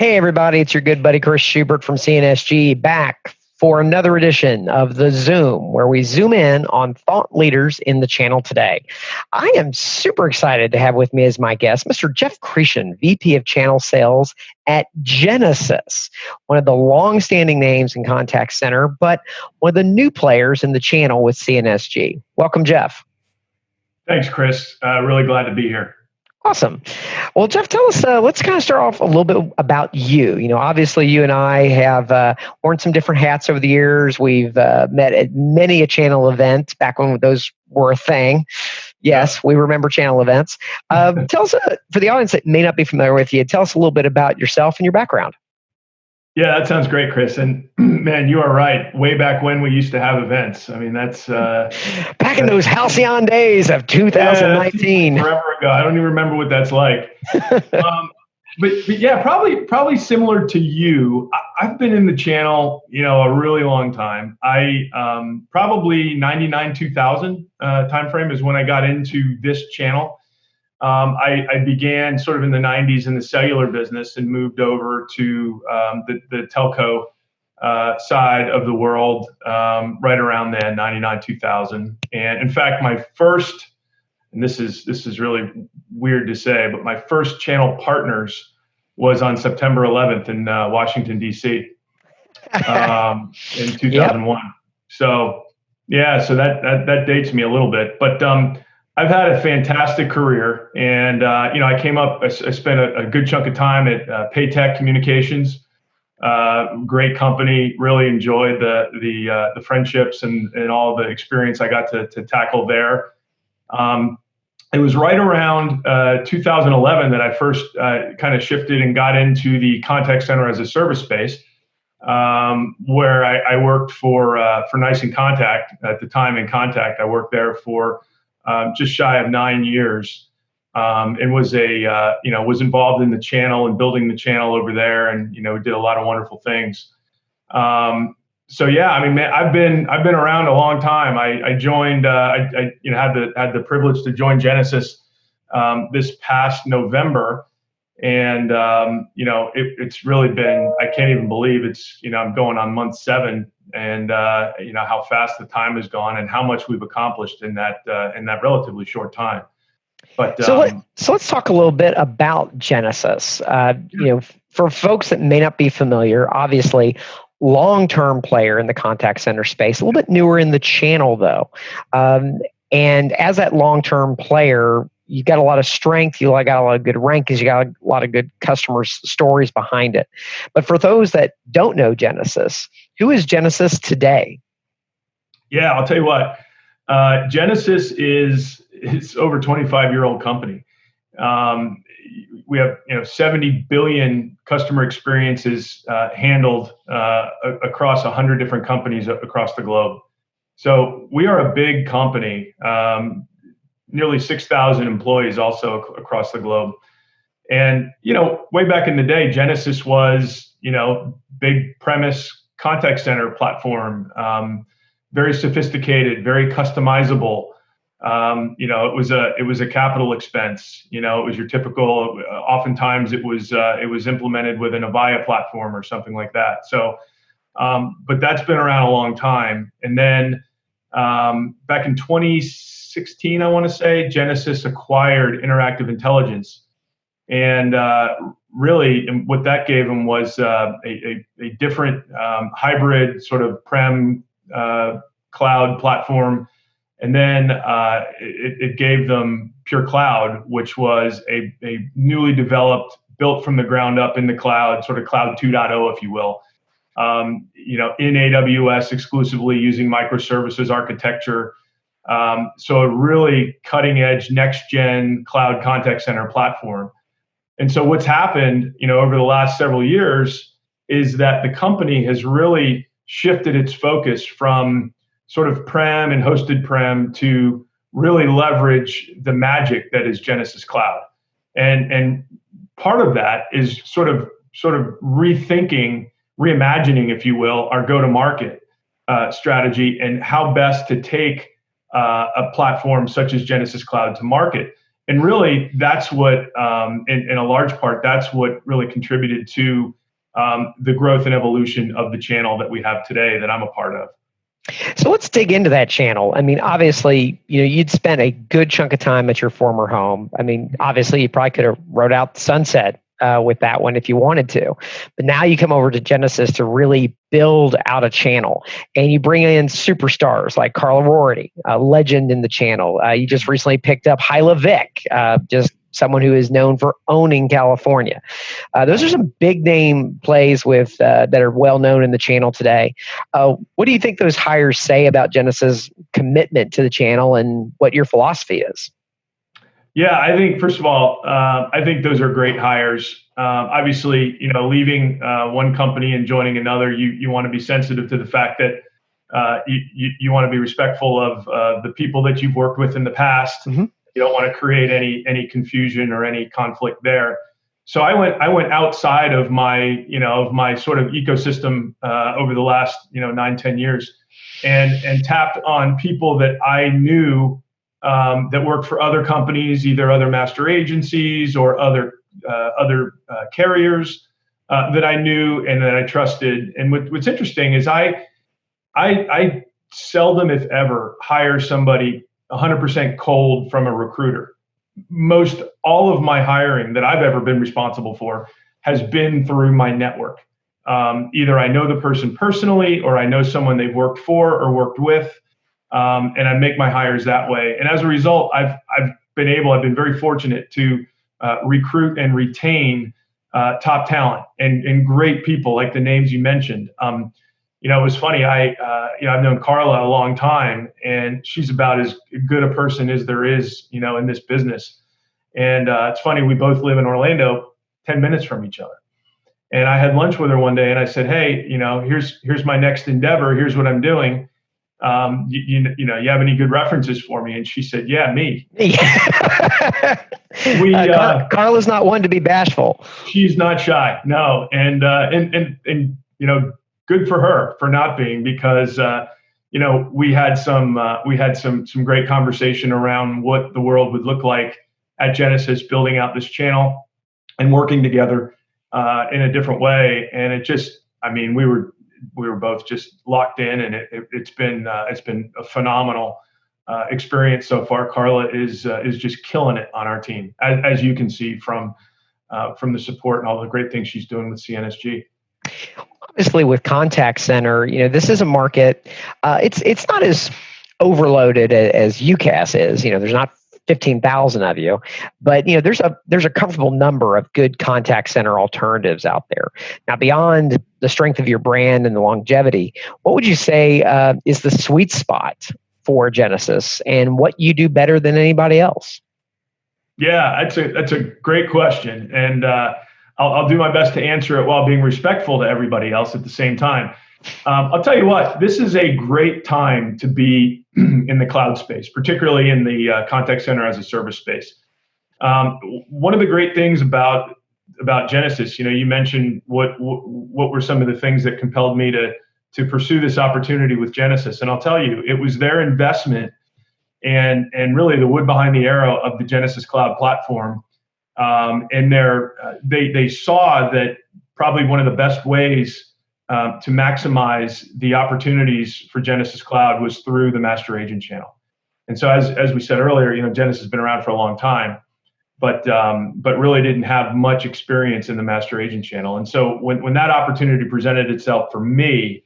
Hey, everybody, it's your good buddy Chris Schubert from CNSG back for another edition of the Zoom, where we zoom in on thought leaders in the channel today. I am super excited to have with me as my guest Mr. Geoff Chretien, VP of Channel Sales at Genesys, one of the long-standing names in contact center, but one of the new players in the channel with CNSG. Welcome, Geoff. Thanks, Chris. Really glad to be here. Awesome. Well, Geoff, tell us, let's kind of start off a little bit about you. You know, obviously you and I have worn some different hats over the years. We've met at many a channel event back when those were a thing. Yes, we remember channel events. Tell us, for the audience that may not be familiar with you, tell us a little bit about yourself and your background. Yeah, that sounds great, Chris. And man, you are right. Way back when we used to have events. I mean, that's back in those halcyon days of 2019. Yeah, forever ago. I don't even remember what that's like. But yeah, probably similar to you. I've been in the channel, a really long time. I probably 99, 2000 timeframe is when I got into this channel. I began sort of in the 90s in the cellular business and moved over to the telco side of the world right around then, 99, 2000. And in fact, my first, and this is really weird to say, but my first channel partners was on September 11th in Washington, D.C. In 2001. Yep. So yeah, so that dates me a little bit, but I've had a fantastic career, and I came up. I spent a good chunk of time at Paytech Communications, great company. Really enjoyed the friendships and all the experience I got to tackle there. It was right around 2011 that I first kind of shifted and got into the contact center as a service space, where I worked for Nice and Contact at the time. In Contact, I worked there for just shy of 9 years, and was was involved in the channel and building the channel over there, and did a lot of wonderful things. So yeah, I mean, man, I've been around a long time. I joined, I had the privilege to join Genesys this past November, and it's really been, I can't even believe it's I'm going on month 7. And how fast the time has gone and how much we've accomplished in that relatively short time. But so let's talk a little bit about Genesys. For folks that may not be familiar, obviously long-term player in the contact center space, a little bit newer in the channel though. And as that long-term player, you got a lot of strength, you got a lot of good rankings, you got a lot of good customer stories behind it. But for those that don't know Genesys, who is Genesys today? Yeah, I'll tell you what. Genesys is over 25-year-old company. We have 70 billion customer experiences handled across 100 different companies across the globe. So we are a big company. Nearly 6,000 employees also across the globe. And, way back in the day, Genesys was, big premise contact center platform, very sophisticated, very customizable. It was a capital expense. It was your typical, oftentimes it was implemented with an Avaya platform or something like that. So, but that's been around a long time. And then back in 2016, I want to say, Genesys acquired Interactive Intelligence, and really, what that gave them was a different hybrid sort of prem cloud platform, and then it gave them Pure Cloud, which was a newly developed, built from the ground up in the cloud, sort of Cloud 2.0, if you will. In AWS exclusively using microservices architecture. So a really cutting edge next gen cloud contact center platform. And so what's happened, over the last several years is that the company has really shifted its focus from sort of prem and hosted prem to really leverage the magic that is Genesys Cloud. And part of that is sort of rethinking, reimagining, if you will, our go-to-market strategy and how best to take a platform such as Genesys Cloud to market. And really, that's what, in a large part, that's what really contributed to the growth and evolution of the channel that we have today that I'm a part of. So let's dig into that channel. I mean, obviously, you'd spent a good chunk of time at your former home. I mean, obviously, you probably could have rode out the sunset with that one if you wanted to. But now you come over to Genesys to really build out a channel, and you bring in superstars like Carla Rorty, a legend in the channel. You just recently picked up Hyla Vick, just someone who is known for owning California. Those are some big name plays with that are well known in the channel today. What do you think those hires say about Genesys' commitment to the channel and what your philosophy is? Yeah, I think first of all, I think those are great hires. Obviously, leaving one company and joining another, you want to be sensitive to the fact that you want to be respectful of the people that you've worked with in the past. Mm-hmm. You don't want to create any confusion or any conflict there. So I went outside of my sort of ecosystem over the last 9-10 years, and tapped on people that I knew that worked for other companies, either other master agencies or other carriers that I knew and that I trusted. And what's interesting is I seldom, if ever, hire somebody 100% cold from a recruiter. Most all of my hiring that I've ever been responsible for has been through my network. Either I know the person personally, or I know someone they've worked for or worked with. And I make my hires that way. And as a result, I've been very fortunate to recruit and retain top talent and great people like the names you mentioned. It was funny. I've known Carla a long time, and she's about as good a person as there is, in this business. And it's funny, we both live in Orlando, 10 minutes from each other. And I had lunch with her one day, and I said, "Hey, here's my next endeavor. Here's what I'm doing. You have any good references for me?" And she said, "Yeah, me." Carla's not one to be bashful. She's not shy, no, and good for her for not being, because we had some great conversation around what the world would look like at Genesys, building out this channel and working together in a different way. And it just, we were both just locked in, and it's been a phenomenal experience so far. Carla is just killing it on our team, as you can see from the support and all the great things she's doing with CNSG. Obviously, with contact center, this is a market. It's not as overloaded as UCAS is. There's not 15,000 of you, but there's a comfortable number of good contact center alternatives out there. Now, beyond the strength of your brand and the longevity, what would you say is the sweet spot for Genesys, and what you do better than anybody else? Yeah, that's a great question, and I'll do my best to answer it while being respectful to everybody else at the same time. I'll tell you what, this is a great time to be in the cloud space, particularly in the contact center as a service space. One of the great things about Genesys, you mentioned what were some of the things that compelled me to pursue this opportunity with Genesys, and I'll tell you, it was their investment and really the wood behind the arrow of the Genesys Cloud platform. And they saw that probably one of the best ways to maximize the opportunities for Genesys Cloud was through the master agent channel. And so, as we said earlier, Genesys has been around for a long time, but really didn't have much experience in the master agent channel. And so when that opportunity presented itself for me,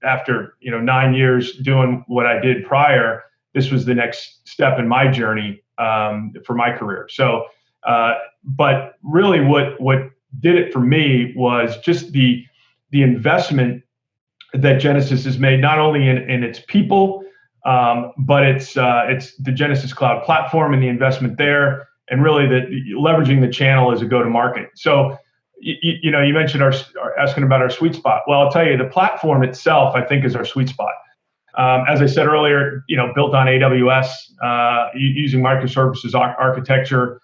after 9 years doing what I did prior, this was the next step in my journey for my career. So, but really, what did it for me was just the investment that Genesys has made, not only in its people, but it's the Genesys Cloud platform and the investment there, and really leveraging the channel as a go-to-market. So, you mentioned asking about our sweet spot. Well, I'll tell you, the platform itself, I think, is our sweet spot. As I said earlier, built on AWS, using microservices architecture.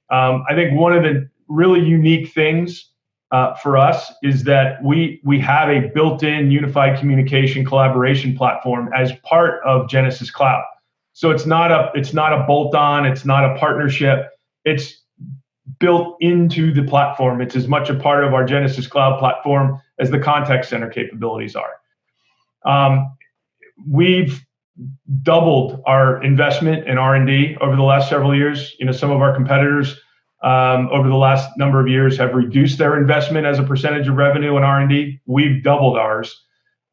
I think one of the really unique things for us is that we have a built-in unified communication collaboration platform as part of Genesys Cloud. So it's not a bolt-on, it's not a partnership. It's built into the platform. It's as much a part of our Genesys Cloud platform as the contact center capabilities are. We've doubled our investment in R&D over the last several years. Some of our competitors over the last number of years have reduced their investment as a percentage of revenue in R&D. We've doubled ours.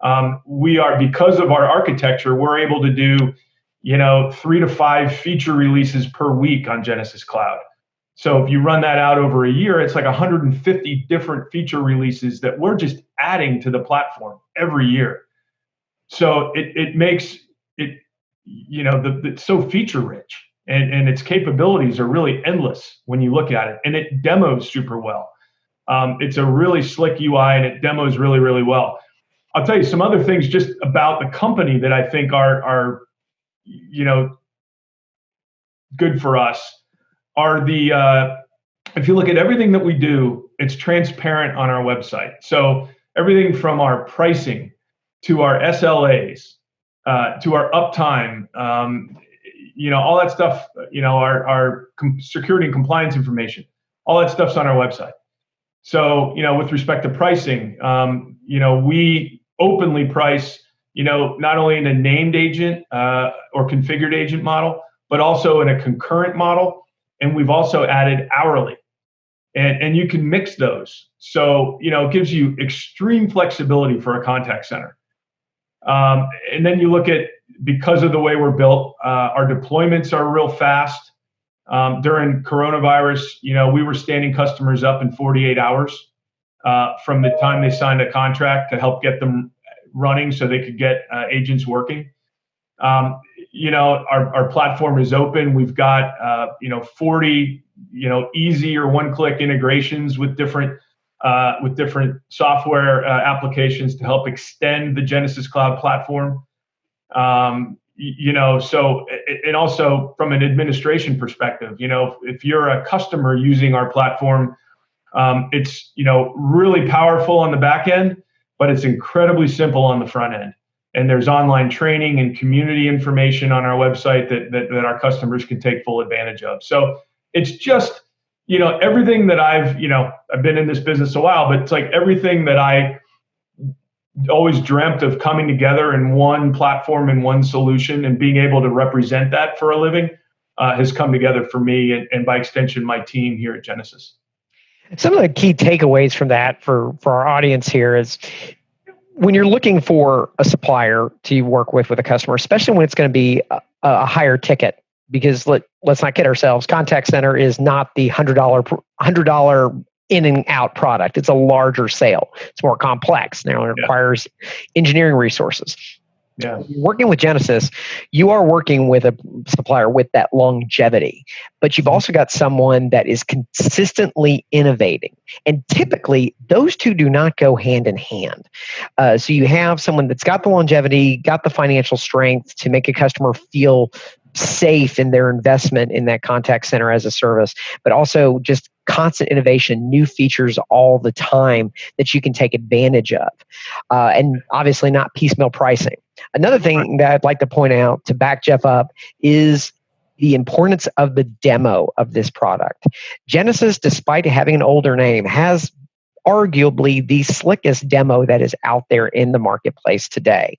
Because of our architecture, we're able to do 3 to 5 feature releases per week on Genesys Cloud. So if you run that out over a year, it's like 150 different feature releases that we're just adding to the platform every year. So it makes it, it's so feature rich, and its capabilities are really endless when you look at it, and it demos super well. It's a really slick UI, and it demos really, really well. I'll tell you some other things just about the company that I think are good for us. If you look at everything that we do, it's transparent on our website. So everything from our pricing to our SLAs, to our uptime, all that stuff, our security and compliance information, all that stuff's on our website. So, with respect to pricing, we openly price, not only in a named agent or configured agent model, but also in a concurrent model. And we've also added hourly, and you can mix those. So, it gives you extreme flexibility for a contact center. And then you look at, because of the way we're built, our deployments are real fast. During coronavirus, we were standing customers up in 48 hours from the time they signed a contract to help get them running so they could get agents working. Our platform is open. We've got 40 easy or one-click integrations with different software applications to help extend the Genesys Cloud platform. So, and also from an administration perspective, if you're a customer using our platform, it's really powerful on the back end, but it's incredibly simple on the front end. And there's online training and community information on our website that our customers can take full advantage of. So it's just, everything that I've been in this business a while, but it's like everything that I always dreamt of coming together in one platform and one solution and being able to represent that for a living has come together for me and by extension, my team here at Genesys. Some of the key takeaways from that for our audience here is, when you're looking for a supplier to work with a customer, especially when it's going to be a higher ticket, because let's not kid ourselves, contact center is not the $100 in and out product. It's a larger sale. It's more complex. Now it requires engineering resources. Yeah. Working with Genesys, you are working with a supplier with that longevity, but you've also got someone that is consistently innovating. And typically, those two do not go hand in hand. So you have someone that's got the longevity, got the financial strength to make a customer feel safe in their investment in that contact center as a service, but also just constant innovation, new features all the time that you can take advantage of. And obviously not piecemeal pricing. Another thing that I'd like to point out to back Geoff up is the importance of the demo of this product. Genesys, despite having an older name, has arguably the slickest demo that is out there in the marketplace today.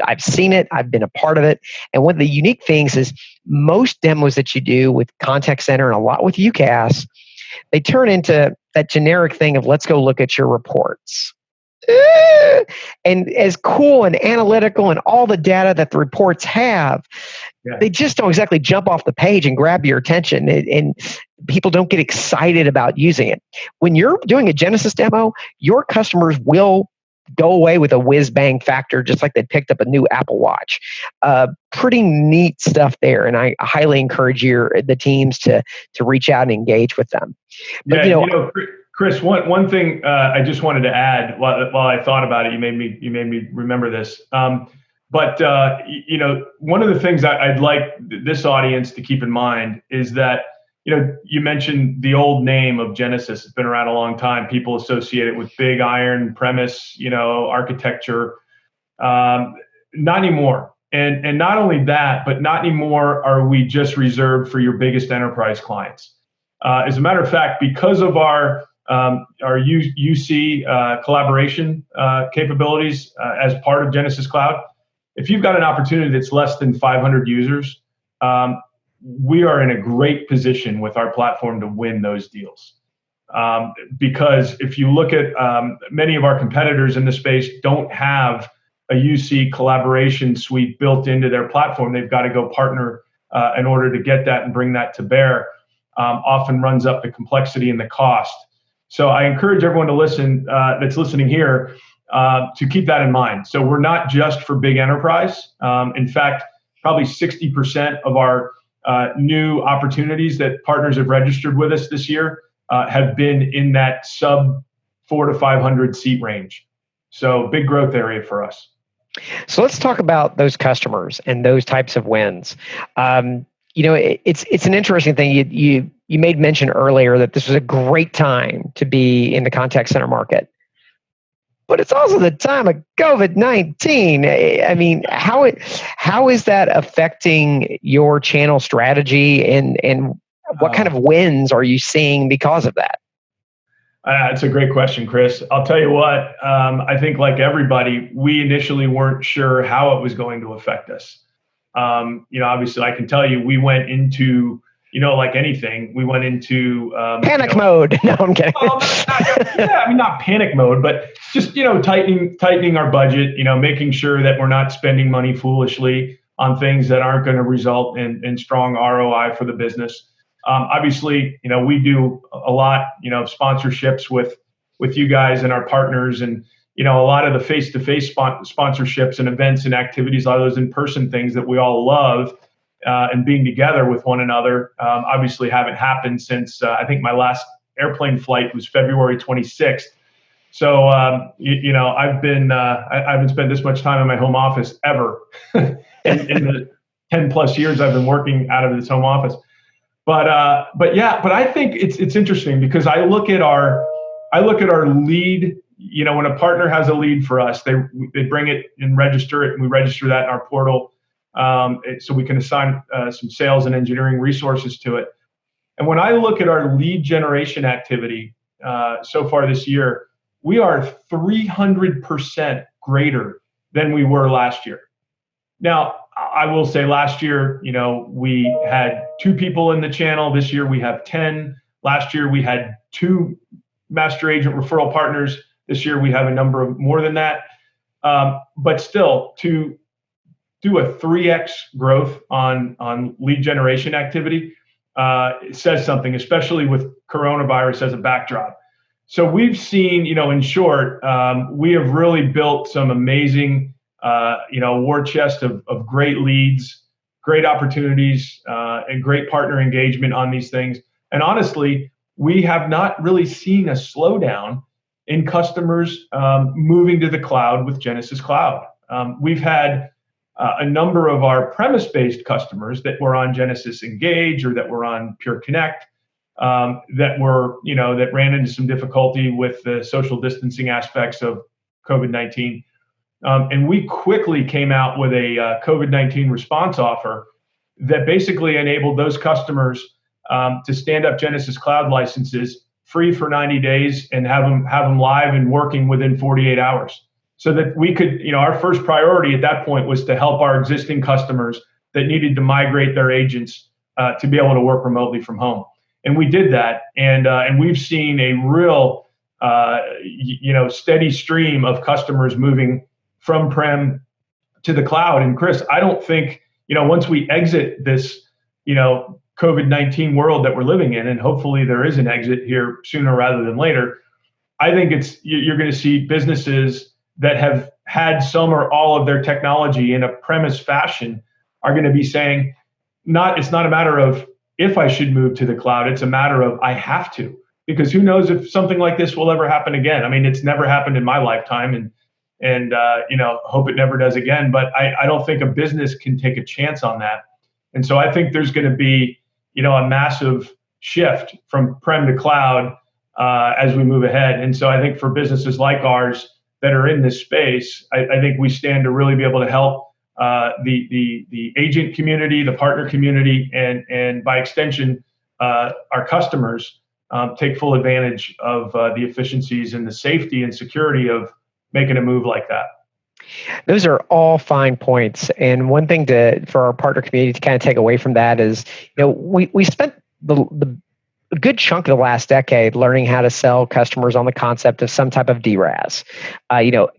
I've seen it, I've been a part of it, and one of the unique things is most demos that you do with contact center and a lot with UCaaS, they turn into that generic thing of let's go look at your reports. And as cool and analytical and all the data that the reports have, they just don't exactly jump off the page and grab your attention, and people don't get excited about using it. When you're doing a Genesys demo, your customers will go away with a whiz-bang factor, just like they picked up a new Apple Watch. Pretty neat stuff there, and I highly encourage the teams to reach out and engage with them. But, Chris, one thing I just wanted to add while I thought about it, you made me remember this. But one of the things I'd like this audience to keep in mind is that, you mentioned the old name of Genesys. It's been around a long time. People associate it with big iron premise, architecture. Not anymore. And not only that, but not anymore are we just reserved for your biggest enterprise clients. As a matter of fact, because of our UC collaboration capabilities as part of Genesys Cloud, if you've got an opportunity that's less than 500 users, we are in a great position with our platform to win those deals. Because if you look at many of our competitors in the space don't have a UC collaboration suite built into their platform. They've got to go partner in order to get that and bring that to bear. Often runs up the complexity and the cost. So I encourage everyone to listen that's listening here to keep that in mind. So we're not just for big enterprise. In fact, probably 60% of our new opportunities that partners have registered with us this year have been in that sub 400 to 500 seat range. So big growth area for us. So let's talk about those customers and those types of wins. It's an interesting thing. You made mention earlier that this was a great time to be in the contact center market, but it's also the time of COVID-19. I mean, how is that affecting your channel strategy, and what kind of wins are you seeing because of that? It's a great question, Chris. I'll tell you what, I think like everybody, we initially weren't sure how it was going to affect us. Obviously I can tell you, we went into, like anything, we went into panic mode. No, I'm kidding. Not panic mode, but just, tightening our budget, making sure that we're not spending money foolishly on things that aren't going to result in strong ROI for the business. Obviously, we do a lot, of sponsorships with you guys and our partners, and a lot of the face-to-face sponsorships and events and activities, a lot of those in-person things that we all love, and being together with one another, obviously haven't happened since I think my last airplane flight was February 26th. So I haven't spent this much time in my home office ever in the 10 plus years I've been working out of this home office. But I think it's interesting because I look at our lead. When a partner has a lead for us, they bring it and register it, and we register that in our portal, so we can assign some sales and engineering resources to it. And when I look at our lead generation activity so far this year, we are 300% greater than we were last year. Now, I will say last year, we had 2 people in the channel. This year we have 10. Last year we had 2 master agent referral partners. This year we have a number of more than that. But still, to do a 3x growth on lead generation activity, it says something, especially with coronavirus as a backdrop. So we've seen, in short, we have really built some amazing war chest of great leads, great opportunities, and great partner engagement on these things. And honestly, we have not really seen a slowdown in customers moving to the cloud with Genesys Cloud. We've had a number of our premise-based customers that were on Genesys Engage or that were on Pure Connect that ran into some difficulty with the social distancing aspects of COVID-19. And we quickly came out with a COVID-19 response offer that basically enabled those customers to stand up Genesys Cloud licenses free for 90 days and have them live and working within 48 hours. So that we could, our first priority at that point was to help our existing customers that needed to migrate their agents to be able to work remotely from home. And we did that, and we've seen a real, steady stream of customers moving from prem to the cloud. And Chris, I don't think, once we exit this, COVID-19 world that we're living in, and hopefully there is an exit here sooner rather than later, I think you're going to see businesses that have had some or all of their technology in a premise fashion are going to be saying, it's not a matter of if I should move to the cloud, it's a matter of I have to, because who knows if something like this will ever happen again. I mean, it's never happened in my lifetime, and hope it never does again. But I don't think a business can take a chance on that. And so I think there's going to be, a massive shift from prem to cloud as we move ahead. And so I think for businesses like ours that are in this space, I think we stand to really be able to help the agent community, the partner community, and by extension, our customers take full advantage of the efficiencies and the safety and security of making a move like that. Those are all fine points. And one thing for our partner community to kind of take away from that is, we spent a good chunk of the last decade learning how to sell customers on the concept of some type of DRAS,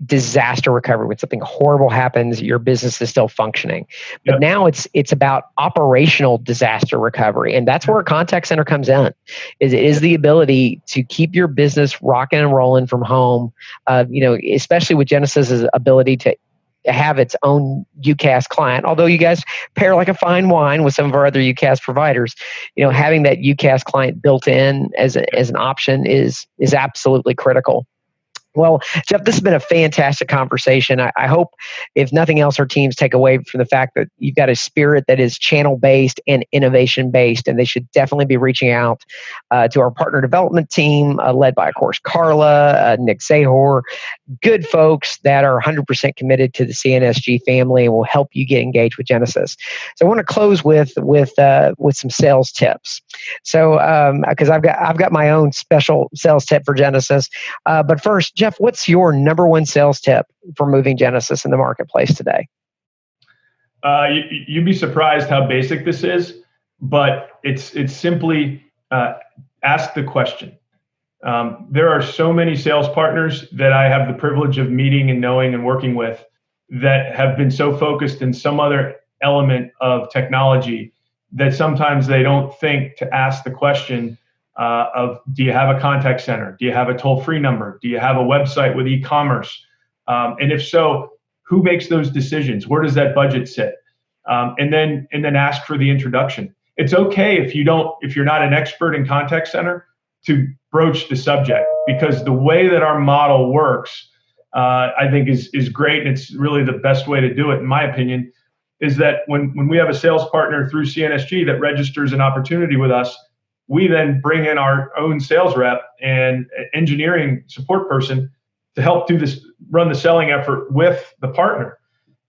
disaster recovery. When something horrible happens, your business is still functioning. But now it's about operational disaster recovery, and that's where a contact center comes in. Is the ability to keep your business rocking and rolling from home. Especially with Genesys's ability to have its own UCaaS client. Although you guys pair like a fine wine with some of our other UCaaS providers, having that UCaaS client built in as an option is absolutely critical. Well, Geoff, this has been a fantastic conversation. I hope, if nothing else, our teams take away from the fact that you've got a spirit that is channel-based and innovation-based, and they should definitely be reaching out to our partner development team, led by, of course, Carla, Nick Zahor, good folks that are 100% committed to the CNSG family and will help you get engaged with Genesys. So I want to close with some sales tips. So because I've got my own special sales tip for Genesys, but first, Geoff, what's your number one sales tip for moving Genesys in the marketplace today? You'd be surprised how basic this is, but it's simply ask the question. There are so many sales partners that I have the privilege of meeting and knowing and working with that have been so focused in some other element of technology that sometimes they don't think to ask the question of, do you have a contact center? Do you have a toll-free number? Do you have a website with e-commerce? And if so, who makes those decisions? Where does that budget sit? And then ask for the introduction. It's okay if you're not an expert in contact center to broach the subject, because the way that our model works, I think is great, and it's really the best way to do it, in my opinion, is that when we have a sales partner through CNSG that registers an opportunity with us, we then bring in our own sales rep and engineering support person to help run the selling effort with the partner.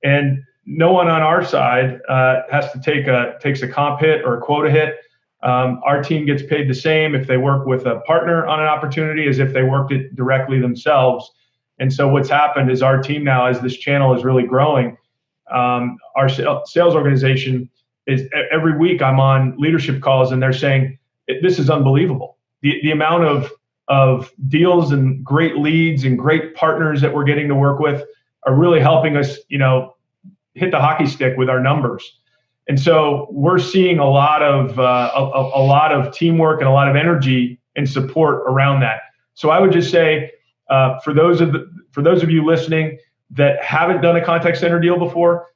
And no one on our side has to takes a comp hit or a quota hit. Our team gets paid the same if they work with a partner on an opportunity as if they worked it directly themselves. And so what's happened is our team now, as this channel is really growing, our sales organization is, every week I'm on leadership calls and they're saying, this is unbelievable. The amount of deals and great leads and great partners that we're getting to work with are really helping us, hit the hockey stick with our numbers. And so we're seeing a lot of teamwork and a lot of energy and support around that. So I would just say, for those of you listening that haven't done a contact center deal before,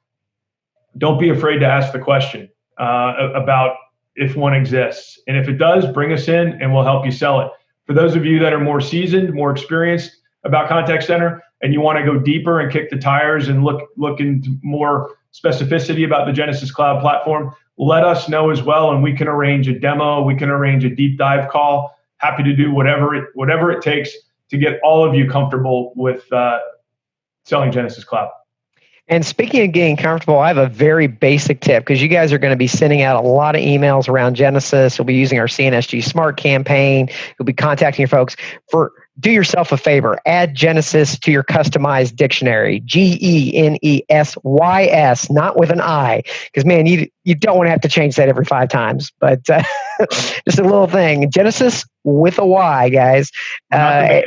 don't be afraid to ask the question about if one exists. And if it does, bring us in and we'll help you sell it. For those of you that are more seasoned, more experienced about contact center, and you want to go deeper and kick the tires and look into more specificity about the Genesys Cloud platform, let us know as well, and we can arrange a demo, we can arrange a deep dive call. Happy to do whatever it takes to get all of you comfortable with selling Genesys Cloud. And speaking of getting comfortable, I have a very basic tip, because you guys are going to be sending out a lot of emails around Genesys. You'll be using our CNSG Smart campaign. You'll be contacting your folks. Do yourself a favor. Add Genesys to your customized dictionary. Genesys, not with an I. Because, man, you don't want to have to change that every 5 times. But just a little thing. Genesys with a Y, guys. All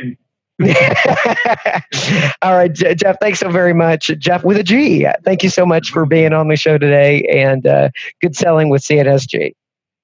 right, Geoff, thanks so very much. Geoff with a G, thank you so much for being on the show today, and good selling with CNSG.